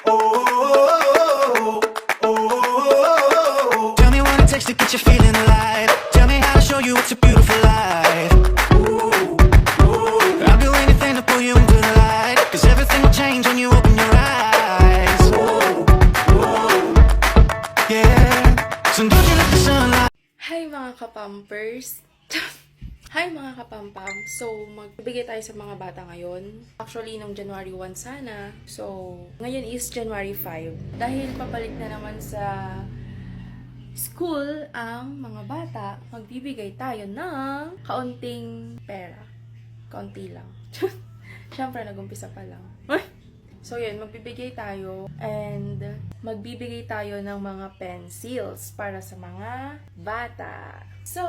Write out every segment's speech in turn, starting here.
Oh, tell me what it takes to get you feeling alive. Tell me how to show you it's a beautiful life. I'll do anything to pull you into the light, 'cause everything will change when you open your eyes. Yeah, so don't you let the sunlight. Hi mga kapampers! Hi mga kapampam! So, magbibigay tayo sa mga bata ngayon. Actually, nung January 1 sana. So, ngayon is January 5. Dahil papalit na naman sa school ang mga bata, magbibigay tayo ng kaunting pera. Kaunti lang. Siyempre, nag-umpisa pa lang. So, yun, magbibigay tayo and magbibigay tayo ng mga pencils para sa mga bata. So,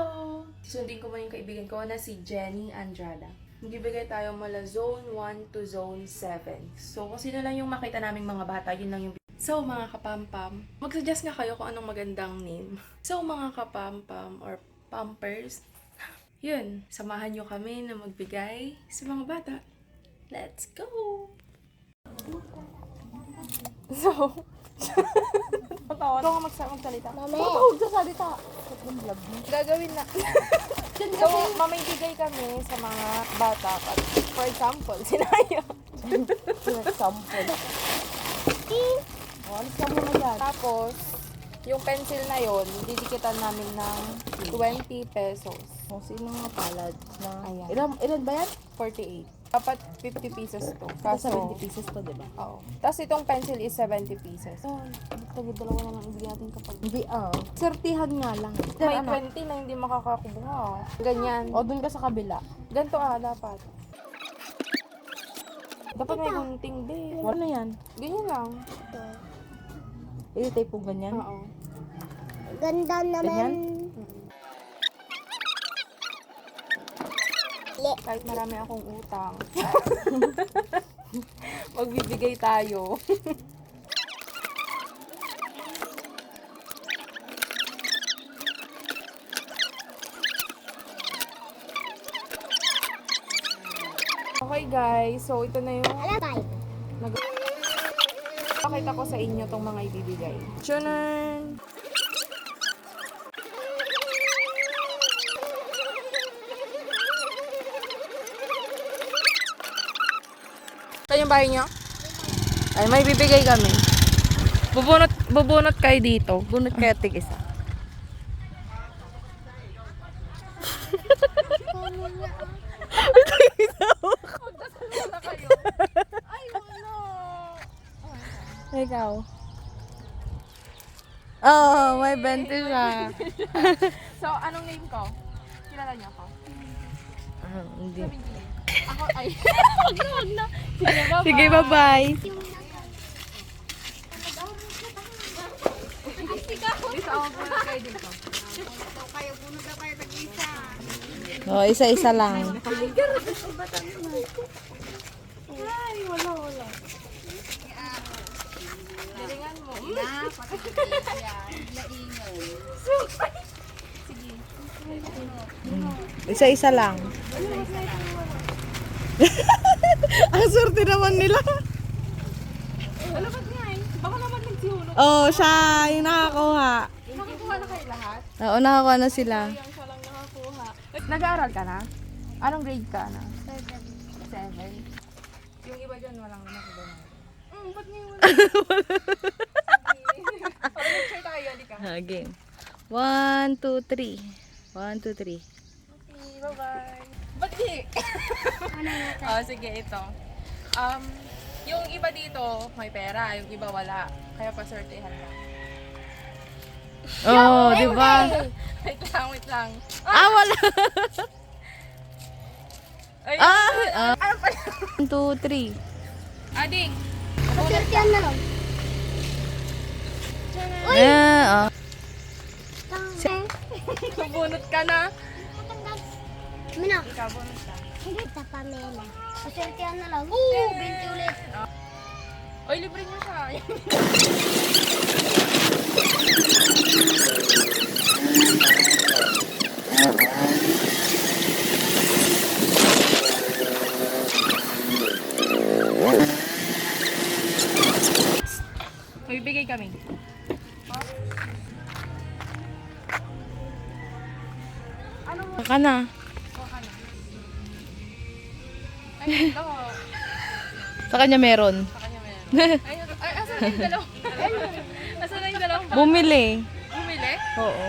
sundin ko muna yung kaibigan ko na si Jenny Andrada. Magbibigay tayo mula Zone 1 to Zone 7. So, kung sino lang yung makita naming mga bata, yun lang yung... So, mga kapampam, mag-suggest nga kayo kung anong magandang name. So, mga kapampam or pampers, yun, samahan nyo kami na magbigay sa mga bata. Let's go! So, patawa. Ikaw nga magsalita. Mami. Huwag sasalita. Gagawin na. So, mamimigay kami sa mga bata. For example, sinaya. For example. Alis ka muna dyan. Tapos, yung pencil na yon, didikitan namin ng 20 pesos. O, sino nga palad na? Ayan. Ilan ba yan? 48. Dapat 50 pieces to. Kaso, Kaso, 70 pieces to, diba? oo. Tapos itong pencil is 70 pieces. Dalawa na lang ibigay natin kapag... Hindi, Sertihan nga lang. May Ano? 20 na hindi makakakuha. Ganyan. O, dun ka sa kabila. Ganito dapat. Dapat may gunting din. Ano yan? Ganyan lang. I-tape po ganyan? Oo. Ganda naman. Ganyan? Kahit marami akong utang. Magbibigay tayo. Okay guys, so ito na yung Alabay. pakita ko sa inyo tong mga ibibigay. Tunan! Saan yung bahay nyo? Ay, may bibigay kami. Bubunot kayo dito. Bunot kaya tig isa. Magdasal kayo. Ay, wala. Ikaw. Oh, may 20 siya. So, anong name ko? Kilala niyo ako? Hindi. Ako, ay. Wag na. Sige, bye-bye. Sige, bye-bye. Isa ako bunot kayo dito. Oh, isa-isa lang. Ay, wala. Galingan mo. Isa-isa lang. Ang swerte naman nila. Wala ba't nga eh? Baka naman nagsihulog. Oh, siya yung nakakuha. Nakakuha na kayo lahat? Oo, nakakuha na sila. Yung siya lang nakakuha. Nag-aaral ka na? Anong grade ka na? 7. Yung iba dyan walang nakuha na. Ba't ngayon wala? Pag-lecture tayo, halika. Game. 1, 2, 3. 1, 2, 3. Okay, bye-bye. Ba't di? Oh, sige, ito. Yung iba dito, may pera. Yung iba wala. Kaya pasortehan ka. Oh, di ba? Wait lang. Ah, wala. Ay, ano pala? 1, 2, 3. Ading! Pasortihan na lang. Yeah, oh. Bunot ka na. Mina. Ikaw, bunot ka. Hindi ta pamela. Pasortihan na lang. 20 ulit. Oy, libre nyo siya. May bibigay kami. Baka na. Ay, ito. Sa kanya meron. Ay, asan na yung dalawa? Asan na yung dalawa? Bumili. Bumili? Oo.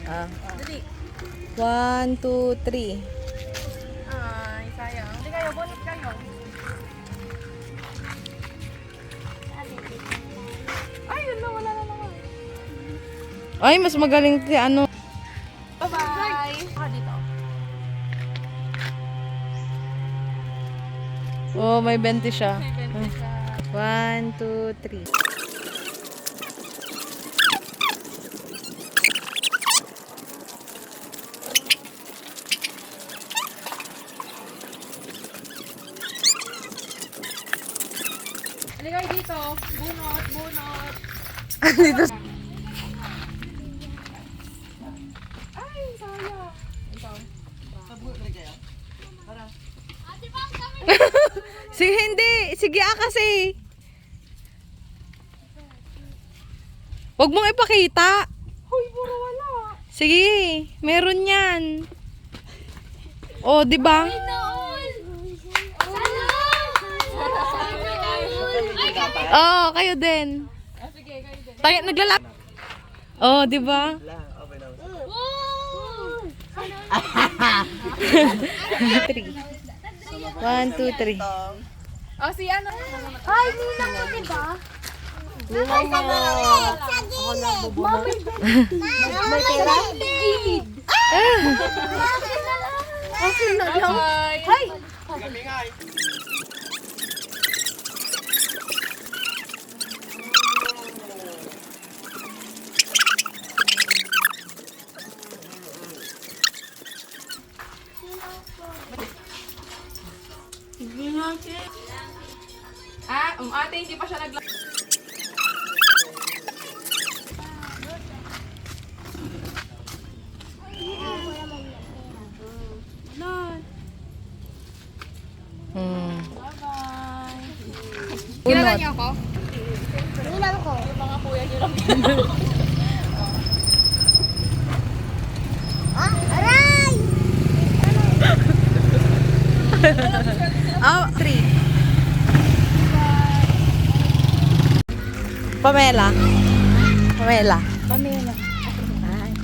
Ah. Dali. 1, 2, 3. Ay, sayang. Hindi kayo, bonus kayo. Ay, yun na, wala na naman. Ay, mas magaling si ano. Bye-bye! Dito. Oh, may 20 siya. May 20 siya. 1, 2, 3. Halika kayo dito. Bunot, bunot. Dito. Ay, sayang. Ito. Sige, hindi. Sige kasi. Huwag mong ipakita. Hoy, puro wala. Sige, meron yan. Oh, di ba? Oh, kayo din. Sige, kayo din. Tayo naglalap. Oh, di ba? 3. 1, 2, 3. Oh, si ano? Ay, ninang mo, diba? Ay, sa gilid! Sa gilid! Mami! May pera? Gilid! Asin na lang. Bye! Ay! Ate, hindi pa siya nagla... Hmm. Kilala niyo ako? Ninang ko. Yung mga kuya niyo lang. Ah, aray! Oh, 3. Pamela. Pamela. Pamela. Ay.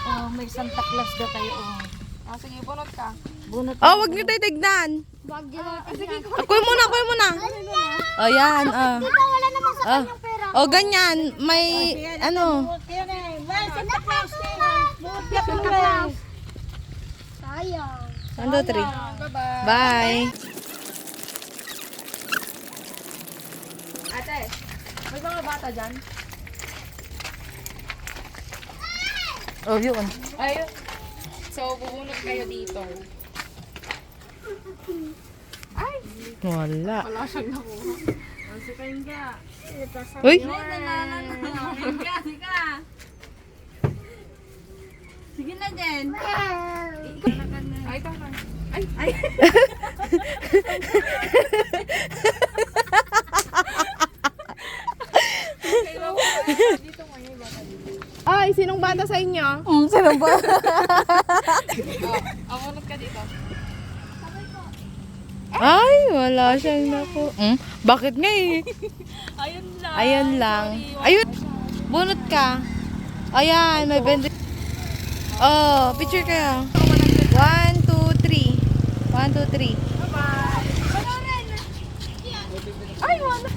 Oh, may Santa Claus daw kayo. Ah, sige, bunot ka. Oh, wag niyo tayo tignan. Wag din natin. Ako'y muna, ako'y muna. Oh, yan. Dito wala namang sa Ah. kanyang pera. Oh, ganyan. May, ano. Santa Claus! Santa Claus! Sayang. 1, 2, 3. Bye-bye. Bye. Ate, may mga bata dyan? Oh, yun. Ayun. So, bubunot kayo dito. Ay! Wala. Wala siyang nakuha. Masukain ka. Uy. Sige na din. Ay, ikaw na. Ay, ay. Ay, sinong bata sa inyo? Sino ba? Amunot ka dito. Ay, wala siyang naku. Bakit nga eh? Ayun lang. Ayun lang. Ayun. Bunot ka. Ayan, may 20. Oh, picture kayo. 1, 2, 3. 1, 2, 3. Bye-bye. Ay, wala.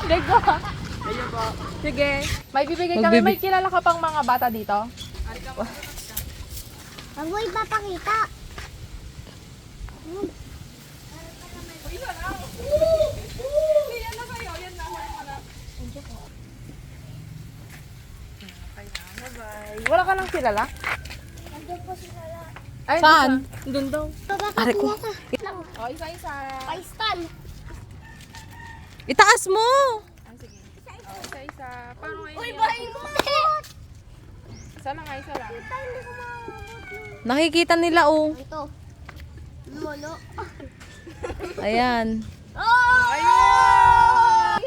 Lego. Sige. May bibigay kami. May kilala ka pang mga bata dito? Ang mo ipapakita. Wala ka nang kilala? Nandiyan po si Lala. Ay, Saan? doon daw. Pare ko. Kuha ka. O, isa-isa. Paistan. Itaas mo. Ah, sige. O, isa-isa. Paano ngayon? Uy, bahay mo! Isa lang. Tita, hindi ko makakabot. Nakikita nila, oh. Ito. Molo. Ayan. Oh! Ayun!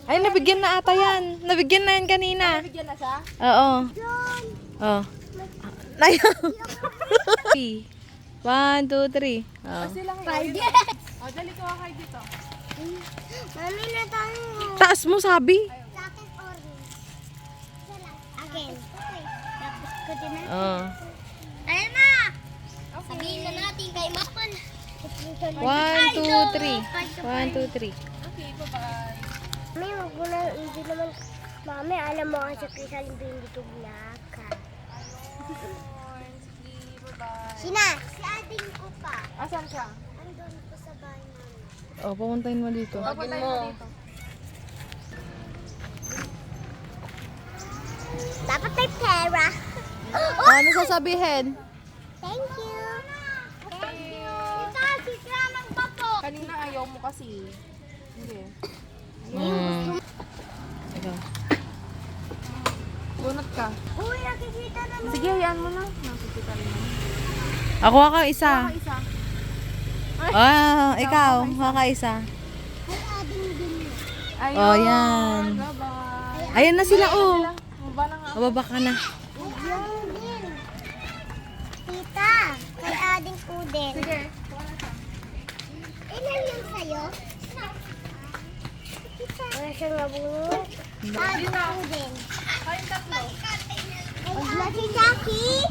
Ay, nabigyan na ata yan. Nabigyan na yan kanina. Bigyan na siya? Oo. John. Oh. Ayaw. 1, 2, 3. Oh. Silang Five. O, dali ko kayo dito. Mami na tayo. Taas mo, sabi. Sa akin, orange. Isa lang. Again. Okay. Tapos ko din na. Oh. Ayun na! Sabihin na natin kay Mapal. 1, 2, 3. 1, 2, 3. Okay, bye-bye. Mami, wag mo na, hindi naman. Mami, alam mo kasi Crystal hindi dito blakan. Sina? Si ading ko pa. Asan siya? Andun po sa bahay namin. Oh, pumuntahin mo dito. Papuntahin mo dito. Dapat may pera. Oh, ano sasabihin? Thank you. Thank you. Ito, si Ramang Papo. Kanina ayaw mo kasi. Hindi. Ikaw. Bunot ka. Uy, nakikita na mo. Sige, hayaan mo na. Nakikita rin mo. Ako isa. Isa. Ah, ikaw. Isa. Ay, ading din mo. Ayun. Oh, yan. Bye-bye. Ayan na sila, oh. Maba na nga. Mababa ka na. Yung din. Tita, kay ading ko din. Sige. Ilan yung sa'yo? Wala siyang nabunod. Ading ko din. Kayong tatlo. Huwag na si Jackie.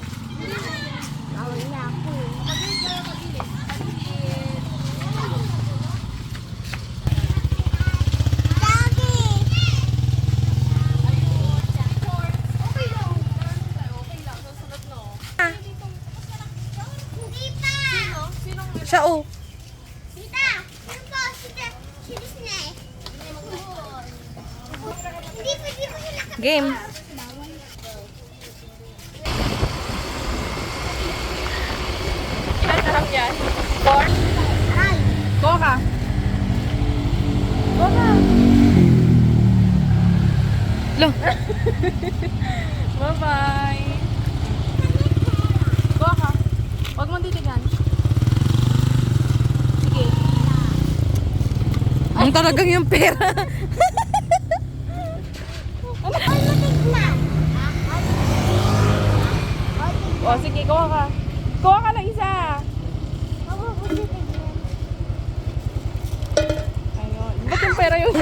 Bawal na ako. Jackie! Tita! Siya, oh. Tita! Ano po? Si Disney. Hindi po sila Game. Ilan na lang yan? 4? Ay! Go ka. Go ka. Lo. Bye-bye. Go ka. Huwag mong titigan. Sige. Ang talagang yung pera. Ay, matignan! O, sige. Go ka. Go ka lang isa. Ayun. Ba't yung pera yun?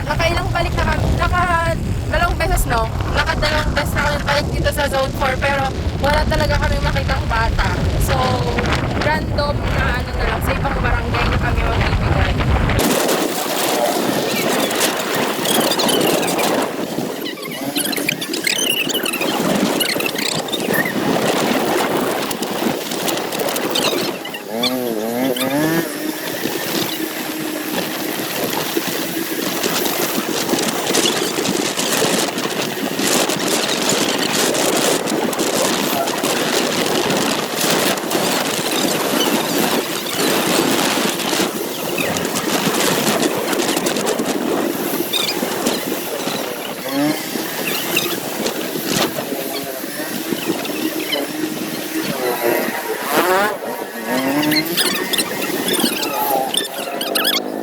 Nakailang balik na kami. Dalawang beses, no? Dalawang beses na kami balik dito sa Zone 4 pero wala talaga kami makitang bata. So, random na ano na lang, sa ibang barangay na kami magbibigay.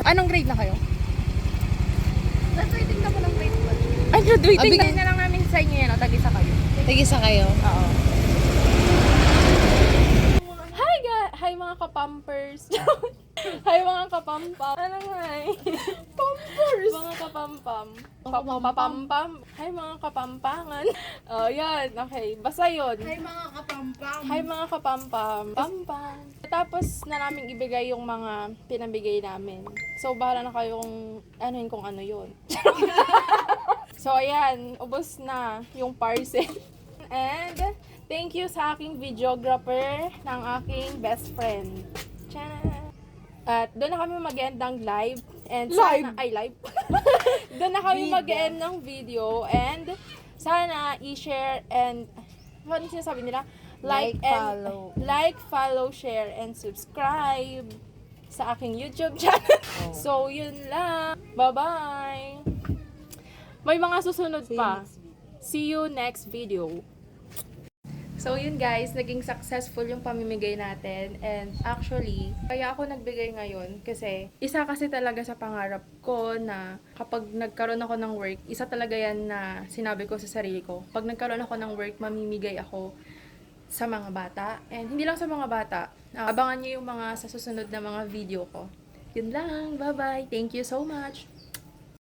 Anong grade na kayo? Graduating na po ng grade 1. Ay, graduating Bigyan na lang namin sa inyo yan. Tag-isa kayo. Tigisa kayo. Oo. Hi mga kapampers. Hi mga kapampam. Anong hi? Pampers. Mga kapampam. Papampam. Hi mga kapampangan. Oh, yan. Okay. Basta yun. Hi mga kapampam. Hi mga kapampam. Pampam. Tapos na namin ibigay yung mga pinabigay namin. So, bahala na kayong anuhin kung ano yun. So, ayan. Ubos na yung parcel. And, thank you sa aking videographer ng aking best friend. Tchanan! At doon na kami mag-end ng live. And sana, ay live. doon na kami mag-end ng video. And sana i-share and ano sinasabi nila? Like, and follow. like, follow, share, and subscribe sa aking YouTube channel. So, yun lang. Bye-bye! May mga susunod pa. See you next video. So yun guys, naging successful yung pamimigay natin. And actually, kaya ako nagbigay ngayon kasi isa kasi talaga sa pangarap ko na kapag nagkaroon ako ng work, isa talaga yan na sinabi ko sa sarili ko. Pag nagkaroon ako ng work, mamimigay ako sa mga bata. And hindi lang sa mga bata. Abangan nyo yung mga sa susunod na mga video ko. Yun lang. Bye-bye. Thank you so much.